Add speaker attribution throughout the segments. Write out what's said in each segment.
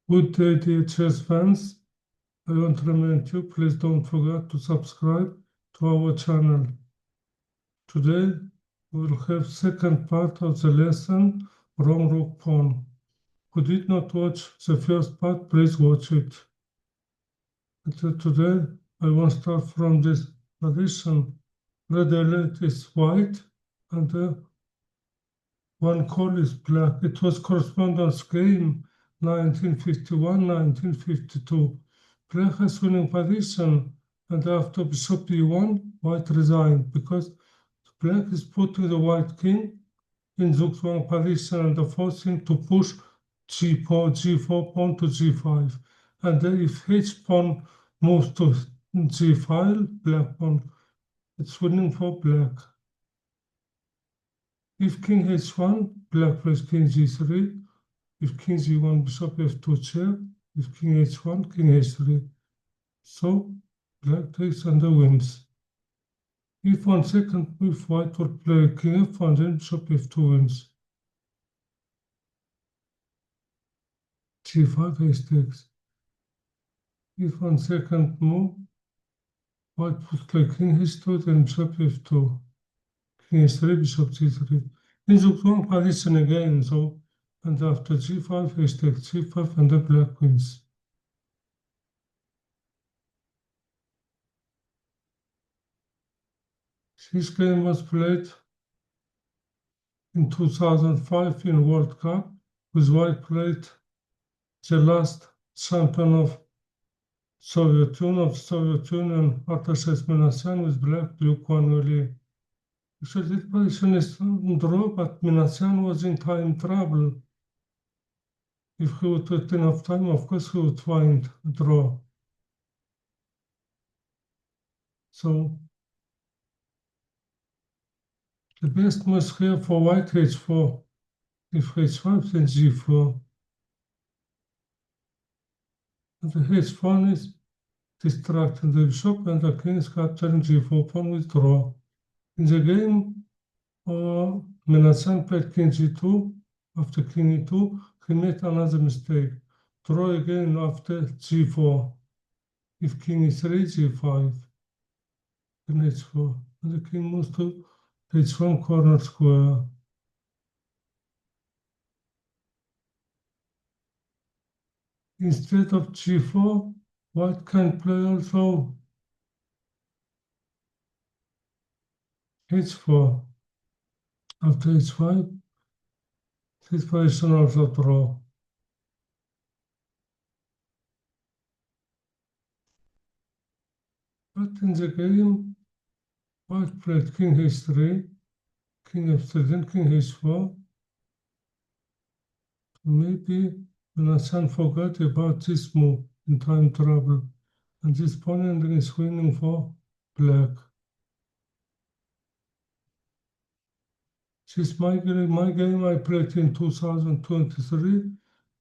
Speaker 1: Good day, dear chess fans. I want to remind you, please don't forget to subscribe to our channel. Today, we will have second part of the lesson, Wrong Rook Pawn. Who did not watch the first part, please watch it. And today, I want to start from this position. Red element is white, and one call is black. It was correspondence game 1951-1952. Black has winning position, and after bishop e1, white resigned because black is putting the white king in zugzwang position and forcing to push g4 pawn to g5. And then if h pawn moves to g5, black pawn, it's winning for black. If king h1, black plays king g3. If king g1, bishop f2 check. If king h1, king h3. So black takes and wins. If on second move, white will play king f1, then bishop f2 wins. g5 ace takes. If on second move, white will play king h2, then bishop f2. King h3, bishop g3. In the wrong position again, so, and after g5, ace takes g5, and the black wins. This game was played in 2005 in World Cup, with white played the last champion of Soviet Union, Artashes Minasyan, with black Luke Wanuli. Actually, this position is draw, but Minasyan was in time trouble. If he would have enough time, of course he would find a draw. So the best move here for white h4. If h5, then g4. And the h1 is distracting the bishop, and the king is capturing g4 pawn with draw. In the game, Minasyan played king g2. After king e2, he made another mistake. Draw again after g4. If king e3, g5, then h4. And the king moves to h1 corner square. Instead of g4, white can play also h4. After h5, this position also draw. But in the game, white played king h3, king f3, then king h4. Maybe Minasyan forgot about this move in time trouble, and this pawn is winning for black. This is my game I played in 2023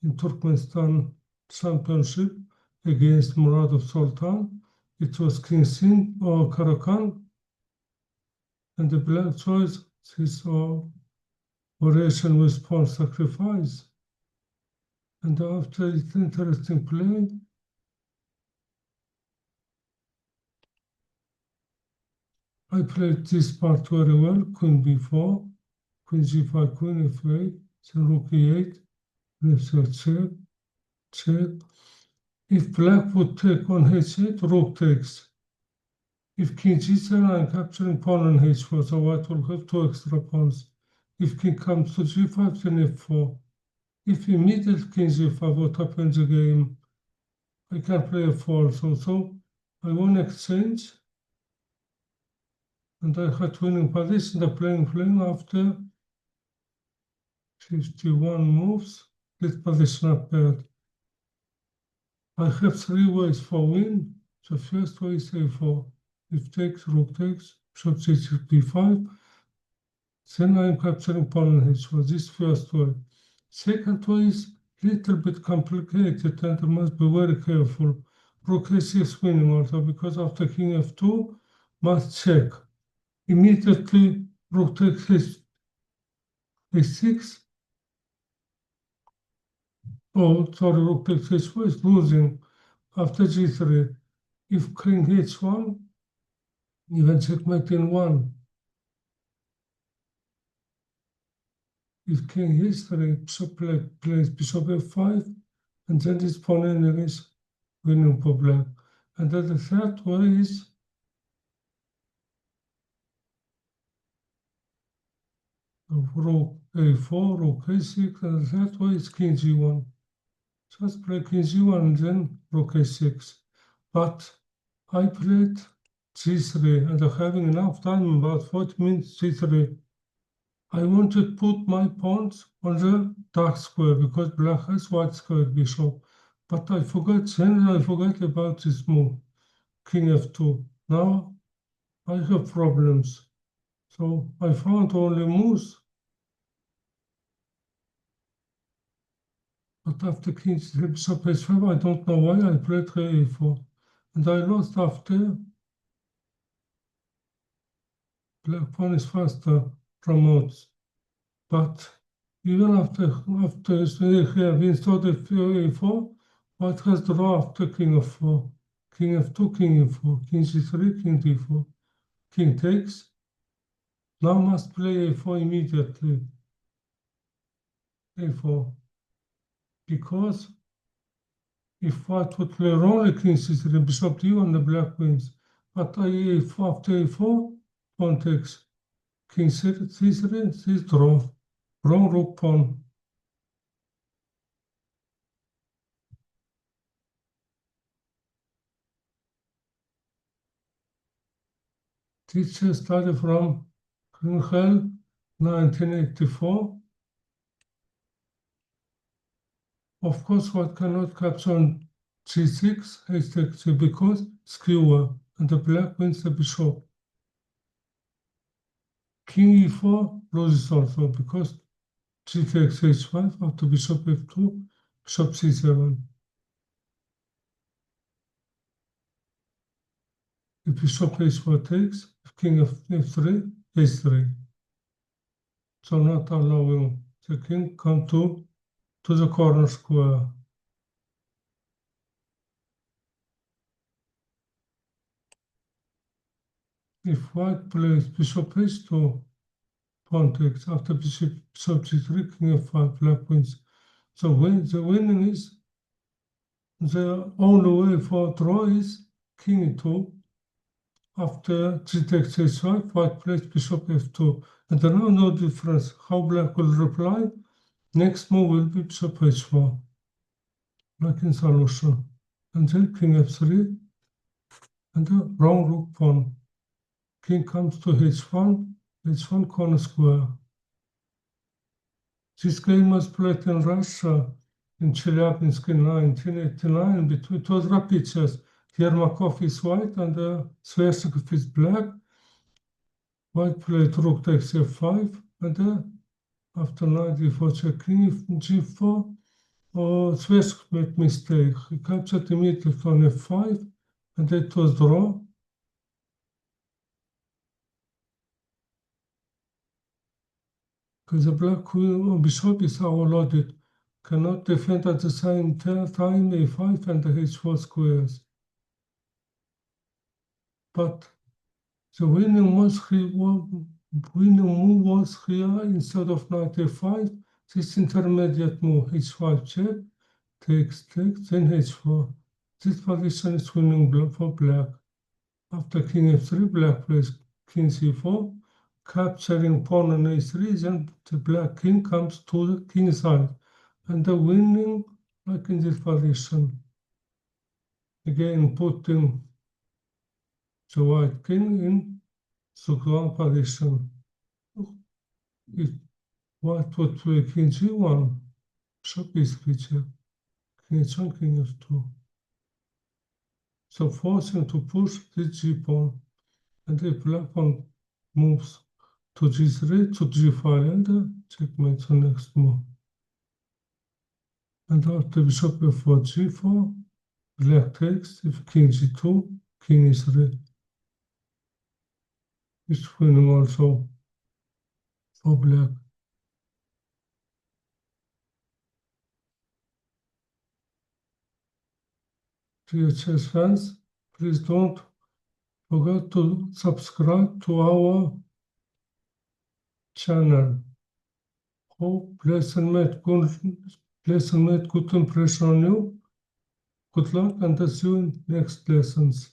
Speaker 1: in Turkmenistan Championship against Muradov Sultan. It was King Sin or Karakan, and the black choice his operation with pawn sacrifice. And after this interesting play, I played this part very well. Queen b4, queen g5, queen f8, then rook e8, f6 check. If black would take on h8, rook takes. If king g7, I'm capturing pawn on h4, so white will have two extra pawns. If king comes to g5, then f4. If immediate king g5, what happens in the game? I can play f4 so I won exchange, and I had winning position. The playing after 51 moves, this position appeared. I have three ways for win. The first way is a4. If takes, rook takes, bishop c6, b5. Then I am capturing pawn on h4. This first way. Second way is little bit complicated, and I must be very careful. Rook a6 winning also, because after king f2, must check. Immediately, rook takes a6. Oh, sorry, rook takes h4 is losing. After g3, if king h1, even checkmate in 1. If king h3, bishop plays bishop f5, and then this pawn is winning for black. And then the third way is rook a4, rook a6, and the third way is king g1. Just play king g1 and then rook a6. But I played g3 and I'm having enough time, about 40 minutes g3. I want to put my pawns on the dark square because black has white square bishop. But I forgot about this move, king f2. Now I have problems. So I found only moves, but after king bishop h5, I don't know why I played a4. And I lost after black pawn is faster promotes. But even after here we installed a4, white has draw after king f4, king f2, king e4, king c3, king d4, king takes. Now must play a4 immediately, a4, because if white would play only king c3, bishop d1, the black wins. But a4 after a4, pawn takes, king c3, this draw, wrong rook pawn. Teacher started from Grünhell, 1984. Of course, what cannot capture on g6 is because skewer, and the black wins the bishop. King e4 loses also because g takes h5 after bishop f2, bishop c7. If bishop h4 takes, if king f3, h3. So not allowing the king come to the corner square. If white plays bishop h2, pawn takes after bishop g3, king f5, black wins. So the winning is the only way for draw is king e2. After g takes h5, white plays bishop f2. And there are no difference how black will reply. Next move will be bishop h4, like in solution. And then king f3 and the wrong rook pawn. King comes to h1 corner square. This game was played in Russia in Chelyabinsk in 1989. It was rapid chess. Yermakov is white and Svershnikov is black. White played rook takes f5 and after knight d4 check king g4. Svershnikov made mistake. He captured immediately on f5 and it was draw. Because the black queen bishop is overloaded, cannot defend at the same time a5 and the h4 squares. But the winning move was here instead of knight a5. This intermediate move, h5 check, takes, then h4. This position is winning for black. After king f3, black plays king c4, capturing pawn on a3, then the black king comes to the king side. And the winning, like in this position, again putting the white king in the ground position. If white would play king g1, bishop e3 check, king h1, king f2. So forcing to push this g pawn, and the black pawn moves to g3 to g5 and checkmate the next move. And after bishop f4 g4, black takes, if king g2, king e3. It's winning also for black. Dear chess fans, please don't forget to subscribe to our channel. Hope lesson made good impression on you. Good luck and see you in next lessons.